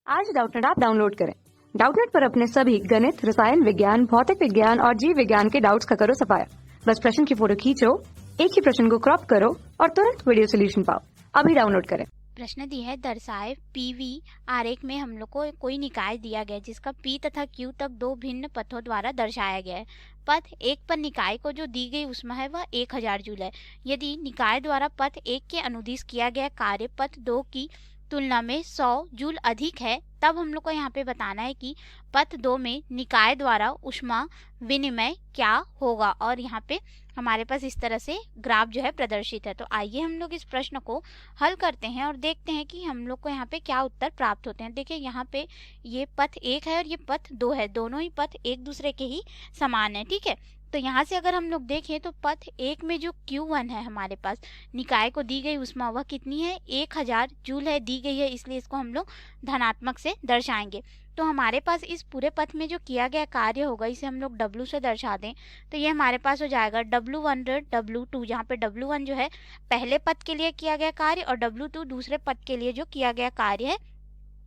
आज Doubtnut app download करें। Doubtnut पर अपने सभी गणित, रसायन विज्ञान, भौतिक विज्ञान और जीव विज्ञान के डाउट्स का करो सफाया। बस प्रश्न की फोटो खींचो, एक ही प्रश्न को क्रॉप करो और तुरंत वीडियो सोल्यूशन पाओ। अभी डाउनलोड करें। प्रश्न दी है दर्शाए पीवी आरेख में हम लोग को कोई निकाय दिया गया है जिसका पी तथा क्यू तक दो भिन्न पथों द्वारा दर्शाया गया है। पथ एक पर निकाय को जो दी गई ऊष्मा है वह 1000 जूल है। यदि निकाय द्वारा पथ एक के अनुदिश किया गया कार्य पथ दो की तुलना में 100 जूल अधिक है, तब हम लोग को यहाँ पे बताना है कि पथ दो में निकाय द्वारा ऊष्मा विनिमय क्या होगा। और यहाँ पे हमारे पास इस तरह से ग्राफ जो है प्रदर्शित है। तो आइए हम लोग इस प्रश्न को हल करते हैं और देखते हैं कि हम लोग को यहाँ पे क्या उत्तर प्राप्त होते हैं। देखिए यहाँ पे ये पथ एक है और ये पथ दो है, दोनों ही पथ एक दूसरे के ही समान है। ठीक है, तो यहाँ से अगर हम लोग देखें तो पथ एक में जो Q1 है हमारे पास निकाय को दी गई ऊष्मा वह कितनी है, 1000 जूल है, दी गई है, इसलिए इसको हम लोग धनात्मक से दर्शाएंगे। तो हमारे पास इस पूरे पथ में जो किया गया कार्य होगा इसे हम लोग W से दर्शा दें तो ये हमारे पास हो जाएगा W1 W2, जहाँ पे W1 जो है पहले पथ के लिए किया गया कार्य और W2 दूसरे पथ के लिए जो किया गया कार्य है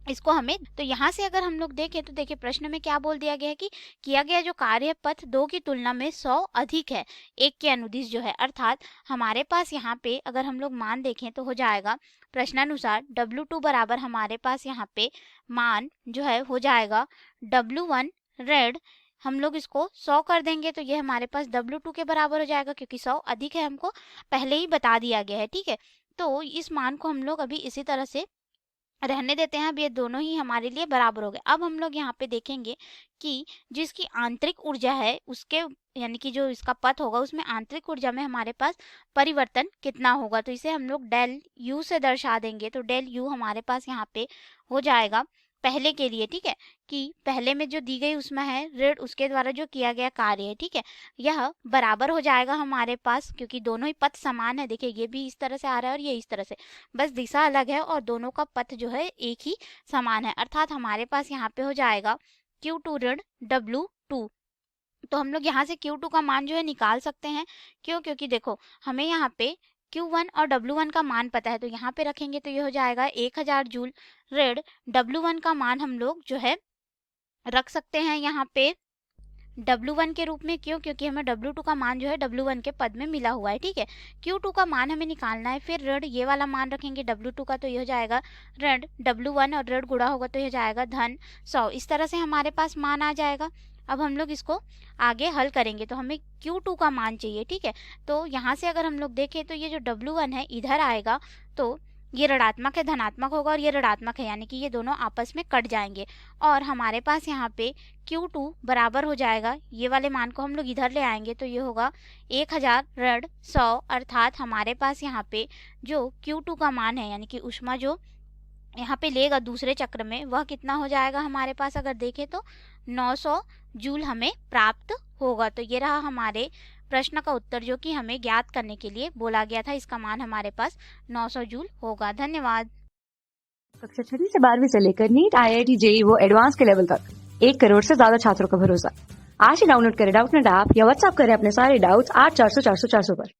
इसको हमें। तो यहाँ से अगर हम लोग देखें तो देखिए प्रश्न में क्या बोल दिया गया है कि किया गया जो कार्य है पथ दो की तुलना में 100 अधिक है एक के अनुदिश जो है, अर्थात हमारे पास यहाँ पे अगर हम लोग मान देखें तो हो जाएगा प्रश्नानुसार W2 बराबर हमारे पास यहाँ पे मान जो है हो जाएगा W1 रेड, हम लोग इसको 100 कर देंगे तो ये हमारे पास W2 के बराबर हो जाएगा क्योंकि 100 अधिक है, हमको पहले ही बता दिया गया है। ठीक है, तो इस मान को हम लोग अभी इसी तरह से रहने देते हैं। अब ये दोनों ही हमारे लिए बराबर हो गए। अब हम लोग यहाँ पे देखेंगे कि जिसकी आंतरिक ऊर्जा है उसके यानी कि जो इसका पथ होगा उसमें आंतरिक ऊर्जा में हमारे पास परिवर्तन कितना होगा, तो इसे हम लोग डेल यू से दर्शा देंगे। तो डेल यू हमारे पास यहाँ पे हो जाएगा पहले के लिए, ठीक है, कि पहले में जो दी गई ऊष्मा है ऋण उसके द्वारा जो किया गया कार्य है, ठीक है, यह बराबर हो जाएगा हमारे पास क्योंकि दोनों ही पथ समान है। देखिए ये भी इस तरह से आ रहा है और ये इस तरह से, बस दिशा अलग है और दोनों का पथ जो है एक ही समान है, अर्थात हमारे पास यहाँ पे हो जाएगा Q2 ऋण W2। तो हम लोग यहाँ से Q2 का मान जो है निकाल सकते हैं। क्यों? क्योंकि देखो हमें यहाँ पे Q1 और W1 का मान पता है, तो यहाँ पे रखेंगे तो ये हो जाएगा 1000 जूल ऋण W1 का मान हम लोग जो है रख सकते हैं यहाँ पे W1 के रूप में। क्यों? क्योंकि हमें W2 का मान जो है W1 के पद में मिला हुआ है। ठीक है, Q2 का मान हमें निकालना है, फिर ऋण ये वाला मान रखेंगे W2 का तो ये हो जाएगा ऋण W1 और ऋण गुणा होगा तो ये हो जाएगा धन 100। इस तरह से हमारे पास मान आ जाएगा। अब हम लोग इसको आगे हल करेंगे तो हमें Q2 का मान चाहिए। ठीक है, तो यहाँ से अगर हम लोग देखें तो ये जो W1 है इधर आएगा तो ये ऋणात्मक है धनात्मक होगा और ये ऋणात्मक है, यानी कि ये दोनों आपस में कट जाएंगे और हमारे पास यहाँ पे Q2 बराबर हो जाएगा, ये वाले मान को हम लोग इधर ले आएंगे तो ये होगा 1000 ऋण 100, अर्थात हमारे पास यहाँ पे जो Q2 का मान है यानी कि ऊष्मा जो यहाँ पे लेगा दूसरे चक्र में वह कितना हो जाएगा हमारे पास अगर देखें तो 900 जूल हमें प्राप्त होगा। तो ये रहा हमारे प्रश्न का उत्तर जो कि हमें ज्ञात करने के लिए बोला गया था, इसका मान हमारे पास 900 जूल होगा। धन्यवाद। कक्षा 6 से 12वीं से लेकर नीट, IIT, JEE वो एडवांस के लेवल तक 1 करोड़ से ज्यादा छात्रों का भरोसा। आज ही डाउनलोड करें डाउटनेट ऐप या व्हाट्सएप करें अपने सारे डाउट्स 8400 400 400 पर।